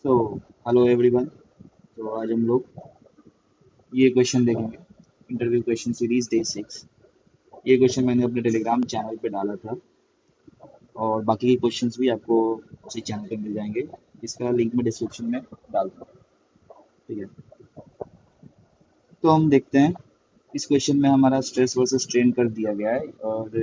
So hello everyone. तो आज हम लोग ये क्वेश्चन देखेंगे। Interview question series day 6। ये क्वेश्चन मैंने अपने टेलीग्राम चैनल पे डाला था और बाकी के क्वेश्चंस भी आपको उसी चैनल पे मिल जाएंगे। इसका लिंक मैं डिस्क्रिप्शन में डाल दूँगा। ठीक है, तो हम देखते हैं। इस क्वेश्चन में हमारा स्ट्रेस वर्सेस स्ट्रेन कर दिया गया है और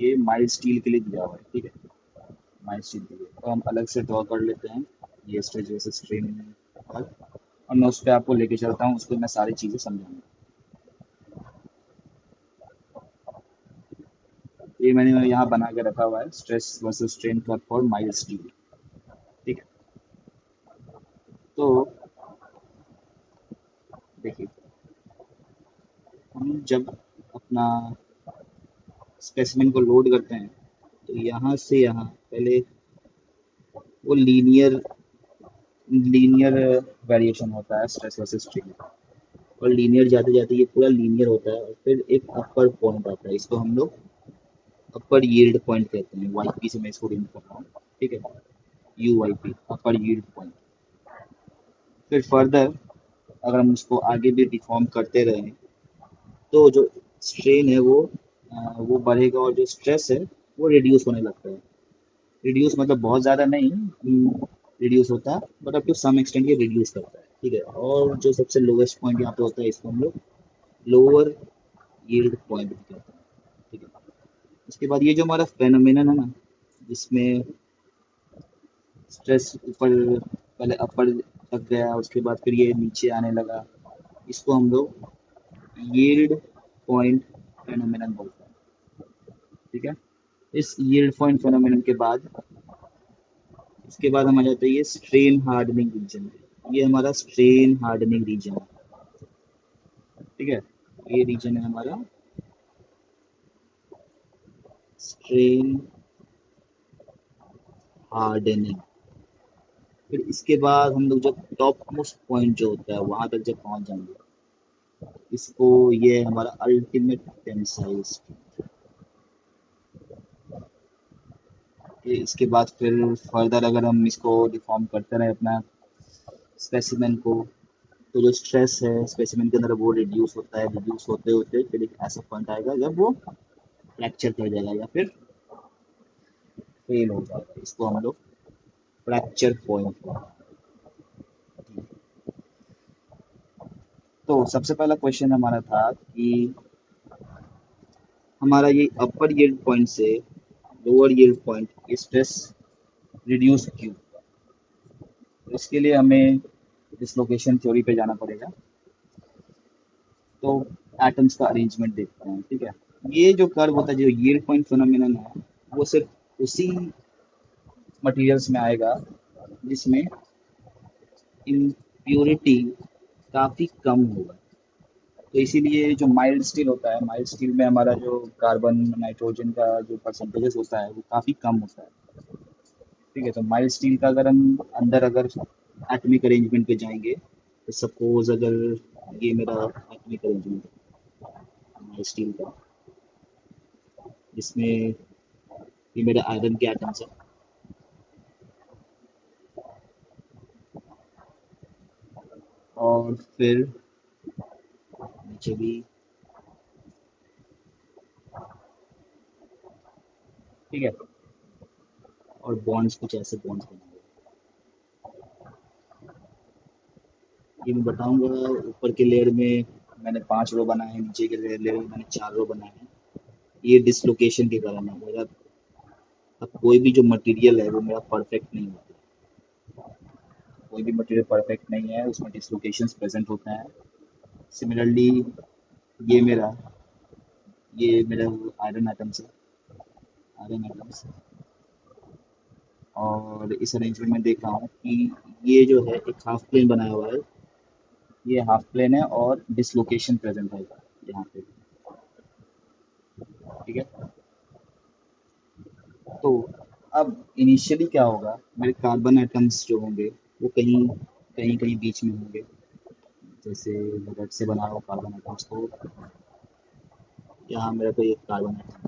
ये माइल्ड स्टील के लिए दिया हुआ है। ठीक है, माइल्ड स्टील के लिए तो हम अलग से ड्रॉ कर लेते हैं ये स्ट्रेस वर्सेस स्ट्रेन पर, और मैं उस पर आपको लेके चलता हूँ। उसको मैं सारी चीज़ें समझाऊंगा। ये मैंने यहाँ बना के रखा हुआ है, stress versus strain curve for mild steel. ठीक है, तो देखिए, हम जब अपना स्पेसिमेन को लोड करते हैं तो यहाँ से यहाँ पहले वो लीनियर लीनियर वेरिएशन होता है स्ट्रेस वर्सेस स्ट्रेन, और लीनियर जाते जाते ये पूरा लीनियर होता है और फिर एक अपर पॉइंट आता है। इसको हम लोग अपर यील्ड पॉइंट कहते हैं। वाई पी से मैं इसको डिनोट कर रहा हूँ। ठीक है, U Y P, upper yield point. फिर फर्दर अगर हम उसको आगे भी डिफॉर्म करते रहें तो जो स्ट्रेन है वो बढ़ेगा और जो स्ट्रेस है वो रिड्यूस होने लगता है। रिड्यूस मतलब बहुत ज़्यादा नहीं रिड्यूस होता, but up to some extent ये रिड्यूस करता है। ठीक है, और जो सबसे लोवेस्ट पॉइंट यहाँ पे होता है इसको हम लोग लोअर यील्ड पॉइंट भी कहते हैं। ठीक है, उसके बाद ये जो हमारा फेनोमेनन है ना, जिसमें स्ट्रेस ऊपर पहले अपर तक गया, उसके बाद फिर ये नीचे आने लगा, इसको हम लोग यील्ड पॉइंट फेनोमेनन बोलते हैं। ठीक है, इस यील्ड पॉइंट फेनोमेनन के बाद इसके बाद हम आ जाते हैं ये स्ट्रेन हार्डनिंग रीजन। ये हमारा स्ट्रेन हार्डनिंग रीजन है। ठीक है, ये रीजन है हमारा स्ट्रेन हार्डनिंग। फिर इसके बाद हम लोग जब टॉप मोस्ट पॉइंट जो होता है वहां तक जब पहुंच जाएंगे, इसको ये है हमारा अल्टीमेट टेंसाइल स्ट्रेंथ। इसके बाद फिर फर्दर अगर हम इसको डिफॉर्म करते रहे अपना स्पेसिमेन को, तो जो स्ट्रेस है स्पेसिमेन के अंदर वो रिड्यूस होता है। रिड्यूस होते होते फिर एक ऐसा पॉइंट आएगा जब वो फ्रैक्चर कर जाएगा या फिर फेल हो जाएगा। इसको हम लोग फ्रैक्चर पॉइंट। तो सबसे पहला क्वेश्चन हमारा था कि हमारा ये अपर यील्ड पॉइंट से lower yield point stress reduce क्यों हुआ? तो इसके लिए हमें डिसलोकेशन थ्योरी पे जाना पड़ेगा। तो एटम्स का अरेंजमेंट देखते हैं। ठीक है, ये जो कर्व होता है, जो यील्ड पॉइंट फिनोमिनन है, वो सिर्फ उसी मटेरियल्स में आएगा जिसमें इम्प्योरिटी काफ़ी कम होगा। तो इसीलिए जो माइल्ड स्टील होता है, माइल्ड स्टील में हमारा जो कार्बन नाइट्रोजन का जो परसेंटेजेस होता है वो काफ़ी कम होता है। ठीक है, तो माइल्ड स्टील का अगर हम अंदर अगर एटॉमिक अरेंजमेंट पे जाएंगे, तो सपोज अगर ये मेरा एटॉमिक अरेंजमेंट है माइल्ड स्टील का, जिसमें ये मेरे आयरन के एटम्स है, और फिर नीचे भी। ठीक है, और बॉन्ड्स कुछ ऐसे बॉन्ड्स बनाए। ये मैं बताऊंगा। ऊपर के लेयर में मैंने 5 रो बनाए हैं, नीचे के लेयर में मैंने 4 रो बनाए हैं। ये डिसलोकेशन के कारण है मेरा। अब कोई भी जो मटेरियल है वो मेरा परफेक्ट नहीं होता। कोई भी मटेरियल परफेक्ट नहीं है, उसमें डिसलोकेशंस प्रेजेंट होते हैं। सिमिलरली ये मेरा ये मेरा आयरन एटम्स है, आयरन एटम्स। और इस अरेंजमेंट में देख रहा हूँ कि ये जो है एक हाफ प्लेन बनाया हुआ है। ये हाफ प्लेन है और डिसलोकेशन प्रेजेंट है यहाँ पे। ठीक है, तो अब इनिशियली क्या होगा, मेरे कार्बन एटम्स जो होंगे वो कहीं कहीं कहीं बीच में होंगे। जैसे मैं रेड से बना रहा हूँ कार्बन एटम्स को, यहाँ मेरा कोई एक कार्बन एटम।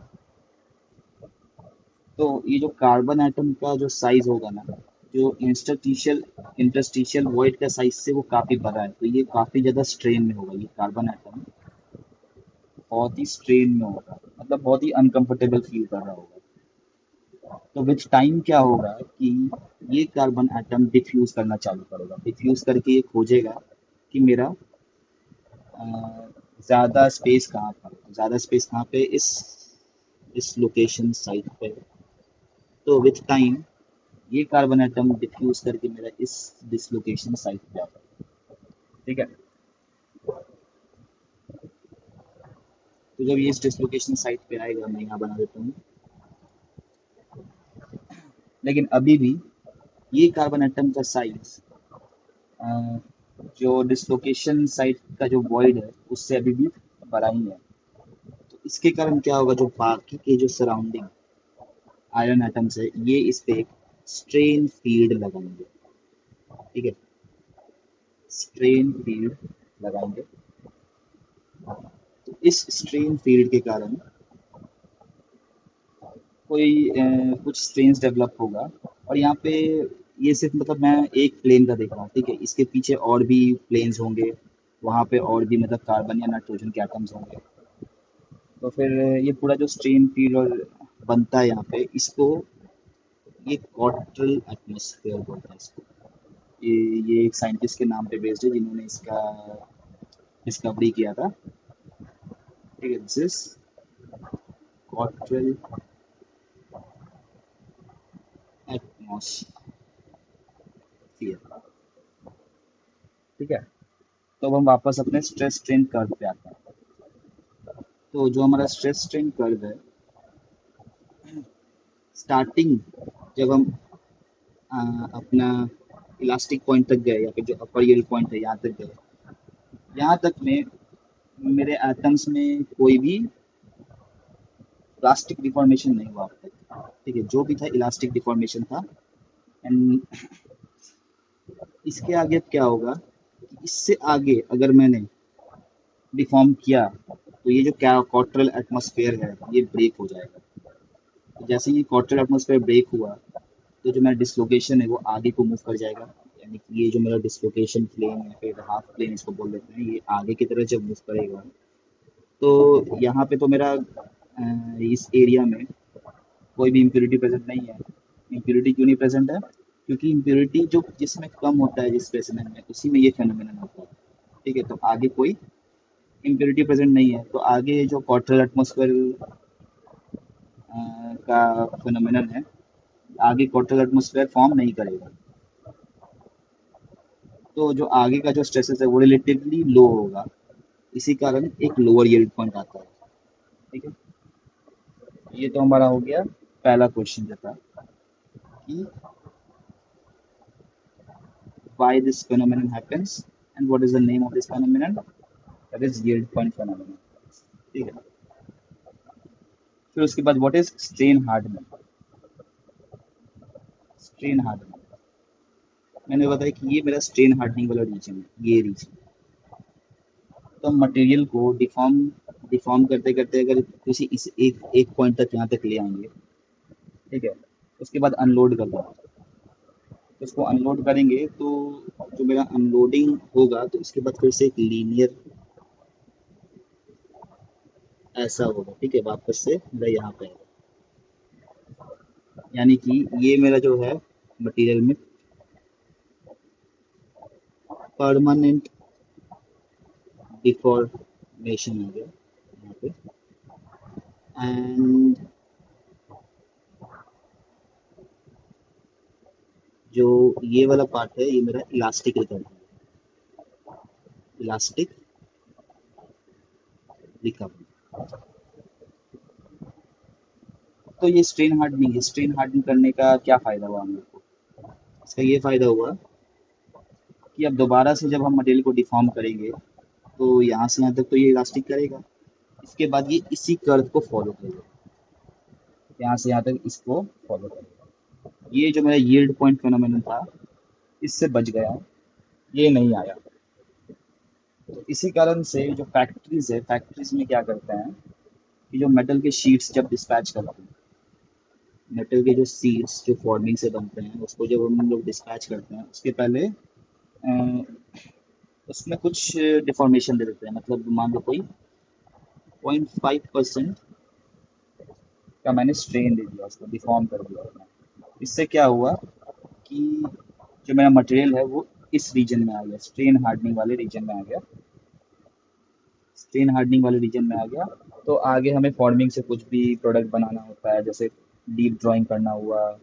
तो ये जो कार्बन एटम का जो साइज होगा ना, जो इंस्टरटिशियल इंटरस्टिशियल वॉइड का साइज से वो काफी बड़ा है, तो ये काफी ज्यादा स्ट्रेन में होगा, ये कार्बन एटम बहुत ही स्ट्रेन में होगा, मतलब बहुत ही अनकंफर्टेबल फील कर रहा होगा। तो विथ टाइम क्या होगा कि ये कार्बन एटम डिफ्यूज करना चालू करेगा, डिफ्यूज करके ये खोजेगा कि मेरा अ, ज्यादा स्पेस कहाँ पर है, ज्यादा स्पेस कहाँ पे, इस लोकेशन साइट पे। तो विथ टाइम ये कार्बन एटम डिफ्यूज करके मेरा इस डिसलोकेशन साइट पे आता है। ठीक है, तो जब ये इस डिसलोकेशन साइट पे आएगा, मैं यहाँ बना देता हूँ, लेकिन अभी भी ये कार्बन एटम का साइज जो डिसलोकेशन साइट का जो वॉइड है उससे अभी भी बड़ा ही है। तो इसके कारण क्या होगा, जो बाकी के जो सराउंडिंग आयरन एटम्स है ये इस पे एक स्ट्रेन फील्ड लगाएंगे। ठीक है, स्ट्रेन फील्ड लगाएंगे। तो इस स्ट्रेन फील्ड के कारण कोई कुछ स्ट्रेन्स डेवलप होगा। और यहाँ पे ये सिर्फ मतलब मैं एक प्लेन का देख रहा हूँ, ठीक है, इसके पीछे और भी प्लेन्स होंगे, वहाँ पे और भी मतलब कार्बन या नाइट्रोजन के एटम्स होंगे। तो फिर ये पूरा जो स्ट्रेन फील्ड और बनता है यहाँ पे, इसको ये क्वार्टल एटमॉस्फेयर बोलते हैं इसको। ये एक साइंटिस्ट के नाम पे बेस्ड है जिन्होंने इसका डिस्कवरी किया था। ठीक है, दिस इज क्वार्टल एटमॉस्फेयर। ठीक है, तो अब हम वापस अपने स्ट्रेस स्ट्रेन कर्व पे आते हैं। तो जो हमारा स्ट्रेस स्ट्रेन कर्व है, स्टार्टिंग जब हम अपना इलास्टिक पॉइंट तक गए या फिर जो अपर यील्ड पॉइंट है यहाँ तक गए, यहाँ तक में मेरे एटम्स में कोई भी इलास्टिक डिफॉर्मेशन नहीं हुआ अब तक। ठीक है, जो भी था इलास्टिक डिफॉर्मेशन था। एंड इसके आगे अब क्या होगा कि इससे आगे अगर मैंने डिफॉर्म किया तो ये जो क्या क्वार्टरल एटमॉस्फेयर है ये ब्रेक हो जाएगा। तो जैसे ही क्वार्टरल एटमॉस्फेयर ब्रेक हुआ तो जो मेरा डिसलोकेशन है वो आगे को मूव कर जाएगा। यानी कि ये जो मेरा डिसलोकेशन प्लेन या फिर हाफ प्लेन इसको बोल देते हैं, ये आगे की तरफ जब मूव करेगा तो यहाँ पे तो मेरा इस एरिया में कोई भी इम्प्योरिटी प्रेजेंट नहीं है। इम्प्योरिटी क्यों नहीं प्रेजेंट है? क्योंकि इम्प्योरिटी जो जिसमें कम होता है जिस स्पेसिमेन में, उसी में ये फेनोमेनन होता है। ठीक है, तो आगे कोई इम्प्योरिटी प्रेजेंट नहीं है, तो आगे जो क्वार्टरल एटमॉस्फेयर का फेनोमेनन है, आगे क्वार्टरल एटमॉस्फेयर फॉर्म नहीं करेगा। तो जो आगे का जो स्ट्रेसेस है वो रिलेटिवली लो होगा, इसी कारण एक लोअर यील्ड पॉइंट आता है। ठीक है, ये तो हमारा हो गया पहला क्वेश्चन जो था कि why this phenomenon happens and what is the name of this phenomenon, that is yield point phenomenon। ठीक है, फिर उसके बाद what is strain hardening। strain hardening मैंने बताया कि ये मेरा स्ट्रेन हार्डनिंग वाला रीजन है, ये रीजन। तो हम मटेरियल को डिफॉर्म डिफॉर्म करते करते अगर किसी इस एक एक पॉइंट तक यहाँ तक ले आएंगे, ठीक है, उसके बाद अनलोड कर देंगे। तो उसको अनलोड करेंगे तो जो मेरा अनलोडिंग होगा तो इसके बाद फिर से एक लीनियर ऐसा होगा। ठीक है, वापस से मेरा यहाँ पे आएगा। यानी कि ये मेरा जो है मटेरियल में परमानेंट डिफॉर्मेशन आ गया यहाँ पे। एंड जो ये वाला पार्ट है ये मेरा इलास्टिक रिकवरी, इलास्टिक रिकवरी। तो ये स्ट्रेन हार्डनिंग है, स्ट्रेन हार्डनिंग करने का क्या फायदा हुआ हम लोग को? इसका ये फायदा हुआ कि अब दोबारा से जब हम मटेरियल को डिफॉर्म करेंगे तो यहाँ से यहाँ तक तो ये इलास्टिक करेगा, इसके बाद ये इसी कर्व को फॉलो करेगा, यहाँ से यहाँ तक इसको फॉलो करेगा। ये जो मेरा यील्ड पॉइंट फेनोमेनन था इससे बच गया, ये नहीं आया। तो इसी कारण से जो फैक्ट्रीज है, फैक्ट्रीज में क्या करते हैं कि जो मेटल के शीट्स जब डिस्पैच करते हैं मेटल के जो सीड्स जो फॉर्मिंग से बनते हैं उसको जब हम लोग डिस्पैच करते हैं उसके पहले उसमें कुछ डिफॉर्मेशन दे देते हैं, मतलब मान लो कोई 0.5% का मैंने स्ट्रेन दे दिया, उसको डिफॉर्म कर दिया मैंने। इससे क्या हुआ कि जो मेरा मटेरियल है वो इस रीजन में आ गया, स्ट्रेन हार्डनिंग वाले रीजन में आ गया। तो आगे हमें फॉर्मिंग से कुछ भी प्रोडक्ट बनाना होता है, जैसे डीप ड्राइंग करना हुआ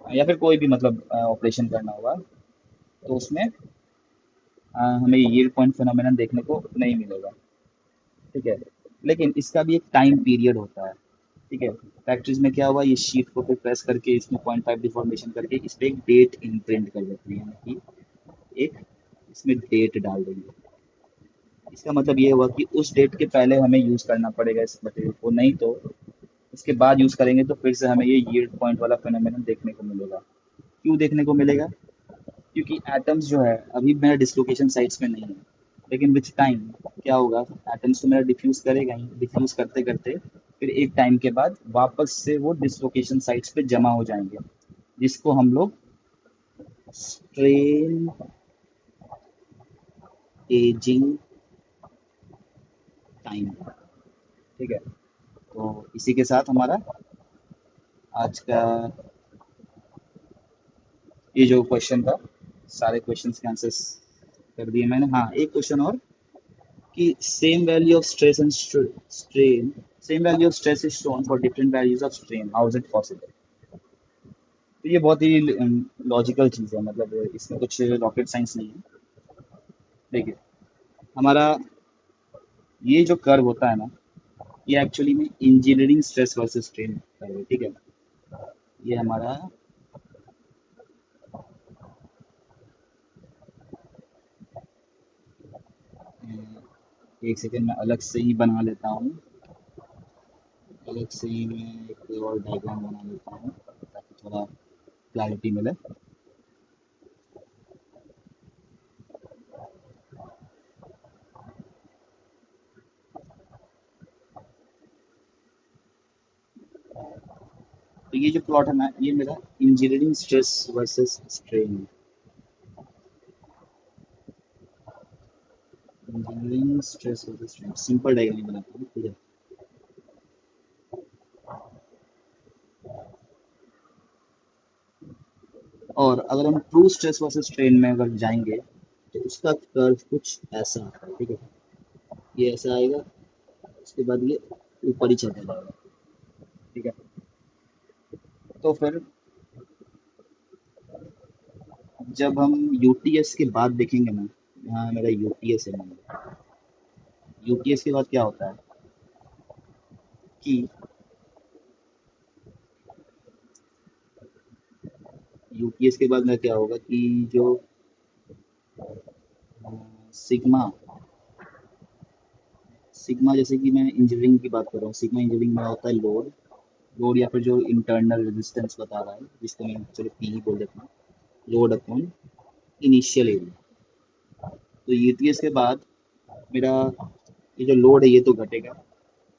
या फिर कोई भी मतलब ऑपरेशन करना हुआ, तो उसमें हमें यील्ड पॉइंट फिनोमेनन देखने को नहीं मिलेगा। ठीक है, लेकिन इसका भी एक टाइम पीरियड होता है। ठीक है, फैक्ट्रीज में क्या हुआ, ये शीट को फिर प्रेस करके इसमें 0.5 डिफॉर्मेशन करके इस पे एक डेट इम्प्रिंट कर देती है, यानी कि एक इसमें डेट डाल देंगे। इसका मतलब ये हुआ कि उस डेट के पहले हमें यूज करना पड़ेगा इस मटेरियल को, नहीं तो उसके बाद यूज करेंगे तो फिर से हमें ये यील्ड पॉइंट वाला फिनोमेनन देखने को मिलेगा। क्यों देखने को मिलेगा? क्योंकि एटम्स जो है अभी मेरा डिसलोकेशन साइट्स में नहीं है, लेकिन विथ टाइम क्या होगा, एटम्स तो मेरा डिफ्यूज करेगा ही, डिफ्यूज करते करते फिर एक टाइम के बाद वापस से वो डिसलोकेशन साइट्स पे जमा हो जाएंगे, जिसको हम लोग स्ट्रेन एजिंग टाइम। ठीक है, तो इसी के साथ हमारा आज का ये जो क्वेश्चन था, सारे क्वेश्चंस के आंसर्स कर दिए मैंने। हाँ, एक क्वेश्चन और कि same value of stress and strain, same value of stress is shown for different values of strain, how is it possible? तो ये बहुत ही लॉजिकल चीज़ है, मतलब इसमें कुछ रॉकेट साइंस नहीं है। देखिए, हमारा ये जो कर्व होता है ना, ये एक्चुअली में engineering stress versus strain curve है। ठीक है, ये हमारा एक सेकेंड में अलग से ही बना लेता हूँ, अलग से ही मैं एक और डायग्राम बना लेता हूँ ताकि थोड़ा क्लैरिटी मिले। तो ये जो प्लॉट है ना, ये मेरा इंजीनियरिंग स्ट्रेस वर्सेस स्ट्रेन है। Engineering stress versus strain simple diagram बनाता हूँ। ठीक है, और अगर हम ट्रू स्ट्रेस वर्सेस स्ट्रेन में अगर जाएंगे तो उसका कर्व कुछ ऐसा आता है। ठीक है, ये ऐसा आएगा, उसके बाद ये ऊपर ही चलता जाएगा। ठीक है, तो फिर जब हम यूटीएस के बाद देखेंगे ना, यहाँ मेरा यूटीएस है, यूटीएस के बाद क्या होता है कि यूटीएस के बाद में क्या होगा कि जो सिग्मा सिग्मा जैसे कि मैं इंजीनियरिंग की बात कर रहा हूँ, सिग्मा इंजीनियरिंग में होता है लोड, लोड या फिर जो इंटरनल रेजिस्टेंस बता रहा है, जिसको मैं चलो पी बोल देता हूँ, लोड अपॉन इनिशियल एरिया। तो यूटीएस के बाद मेरा ये जो लोड है ये तो घटेगा,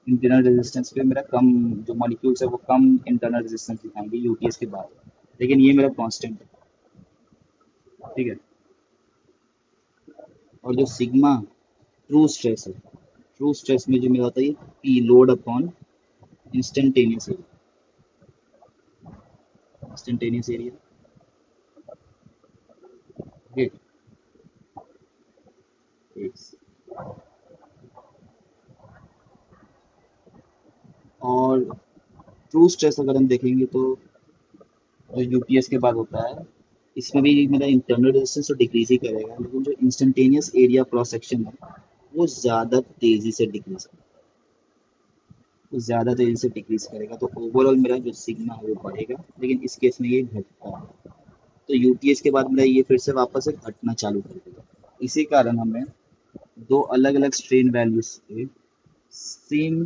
इंटरनल रेजिस्टेंस पे मेरा कम, जो मॉलिक्यूल्स है वो कम इंटरनल रेजिस्टेंस दिखाएंगे यूटीएस के बाद, लेकिन ये मेरा कांस्टेंट है। ठीक है, और जो सिग्मा ट्रू स्ट्रेस है, ट्रू स्ट्रेस में जो मेरा होता है ये P load upon instantaneous area, instantaneous area. Okay, और ट्रू स्ट्रेस अगर हम देखेंगे तो जो यूपीएस के बाद होता है, इसमें भी मेरा इंटरनल रेजिस्टेंस तो डिक्रीज ही करेगा, लेकिन जो इंस्टेंटेनियस एरिया क्रॉस सेक्शन है वो ज़्यादा तेज़ी से डिक्रीज वो ज़्यादा तेज़ी से डिक्रीज करेगा, तो ओवरऑल मेरा जो सिग्मा है वो बढ़ेगा, लेकिन इस केस में ये घटता है। तो यूटीएस के बाद मेरा ये फिर से वापस से घटना चालू कर देगा। इसी कारण हमें दो अलग अलग स्ट्रेन वैल्यूज पे सेम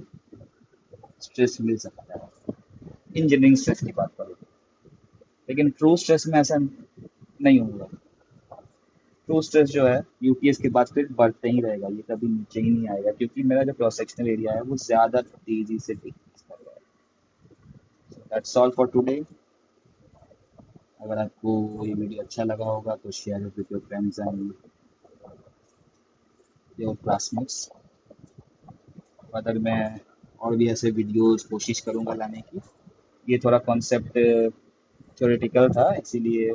स्ट्रेस मिल सकता है, इंजीनियरिंग स्ट्रेस की बात करें, लेकिन ट्रू स्ट्रेस में ऐसा नहीं होगा। ट्रू स्ट्रेस जो है यूपीएस के बाद फिर बढ़ते ही रहेगा, ये कभी नीचे ही नहीं आएगा, क्योंकि मेरा जो क्रॉस सेक्शनल एरिया है वो ज़्यादा तेज़ी से डिक्रीज कर रहा है। That's all for today. अगर आपको ये वीडियो अच्छा लगा होगा तो share it with your friends and your classmates. Other मैं और भी ऐसे वीडियोस कोशिश करूँगा लाने की। ये थोड़ा कॉन्सेप्ट थ्योरेटिकल था, इसीलिए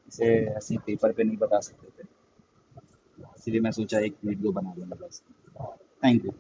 इसे ऐसे पेपर पे नहीं बता सकते थे, इसलिए मैं सोचा एक वीडियो बना लूँगा बस। Thank you.